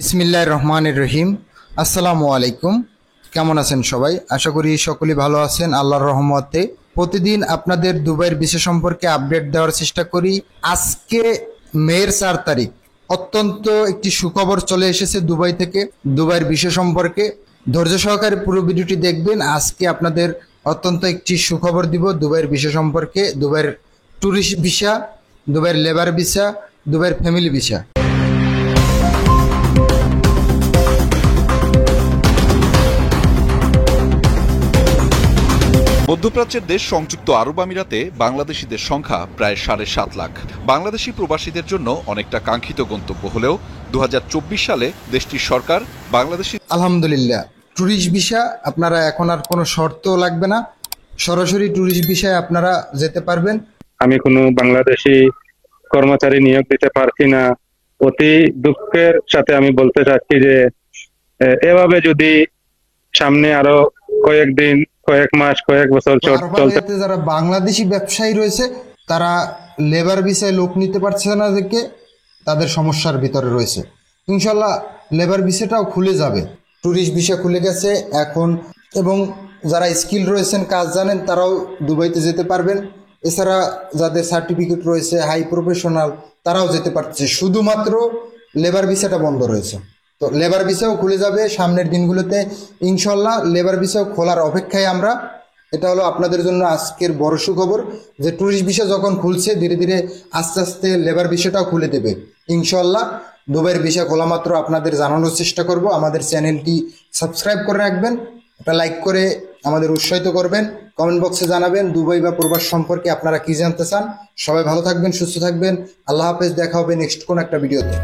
বিসমিল্লাহির রহমানির রহিম। আসসালামু আলাইকুম। কেমন আছেন সবাই? আশা করি সকলেই ভালো আছেন আল্লাহর রহমতে। প্রতিদিন আপনাদের দুবাইয়ের বিষয় সম্পর্কে আপডেট দেওয়ার চেষ্টা করি। আজকে মের 4 তারিখ অত্যন্ত একটি সুখবর চলে এসেছে দুবাই থেকে, দুবাইয়ের বিষয় সম্পর্কে। ধৈর্য সহকারে পুরো ভিডিওটি দেখবেন। আজকে আপনাদের অত্যন্ত একটি সুখবর দিব দুবাইয়ের বিষয় সম্পর্কে, দুবাইয়ের ট্যুরিস্ট ভিসা, দুবাইয়ের লেবার ভিসা, দুবাইয়ের ফ্যামিলি ভিসা। মধ্যপ্রাচ্যের দেশ সংযুক্ত আরব আমিরাতে বাংলাদেশিদের সংখ্যা প্রায় 7.5 লাখ। বাংলাদেশি প্রবাসীদের জন্য অনেকটা কাঙ্ক্ষিত গন্তব্য হলেও 2024 সালে দেশটির সরকার বাংলাদেশি আলহামদুলিল্লাহ, ট্যুরিস্ট ভিসা আপনারা এখন আর কোনো শর্ত লাগবে না, সরাসরি ট্যুরিস্ট ভিসায় আপনারা যেতে পারবেন। আমি কোনো বাংলাদেশি কর্মচারী নিয়োগ দিতে পারছি না। অতি দুঃখের সাথে আমি বলতে চাচ্ছি যে এভাবে যদি সামনে আরো কয়েকদিন, কয়েক মাস, কয়েক বছর চলতে, যারা বাংলাদেশি ব্যবসায়ী রয়েছে তারা লেবার ভিসায় লোক নিতে পারছে না দেখে তাদের সমস্যার ভিতরে রয়েছে। ইনশাল্লাহ লেবার ভিসাটাও খুলে যাবে, ট্যুরিস্ট ভিসা খুলে গেছে এখন। এবং যারা স্কিল রয়েছেন, কাজ জানেন, তারাও দুবাইতে যেতে পারবেন। এছাড়া যাদের সার্টিফিকেট রয়েছে হাই প্রফেশনাল, তারাও যেতে পারছে। শুধুমাত্র লেবার ভিসাটা বন্ধ রয়েছে। তো লেবার ভিসাও খুলে যাবে সামনের দিনগুলোতে ইনশাল্লাহ। লেবার ভিসাও খোলার অপেক্ষায় আমরা। এটা হলো আপনাদের জন্য আজকের বড় সুখবর যে ট্যুরিস্ট ভিসা যখন খুলছে ধীরে ধীরে আস্তে আস্তে লেবার ভিসাটাও খুলে দেবে ইনশাল্লাহ। দুবাইয়ের ভিসা খোলা মাত্র আপনাদের জানানোর চেষ্টা করব। আমাদের চ্যানেলটি সাবস্ক্রাইব করে রাখবেন, একটা লাইক করে আমাদের উৎসাহিত করবেন, কমেন্ট বক্সে জানাবেন দুবাই বা প্রবাস সম্পর্কে আপনারা কি জানতে চান। সবাই ভালো থাকবেন, সুস্থ থাকবেন। আল্লাহ হাফেজ। দেখা হবে নেক্সট কোন একটা ভিডিওতে।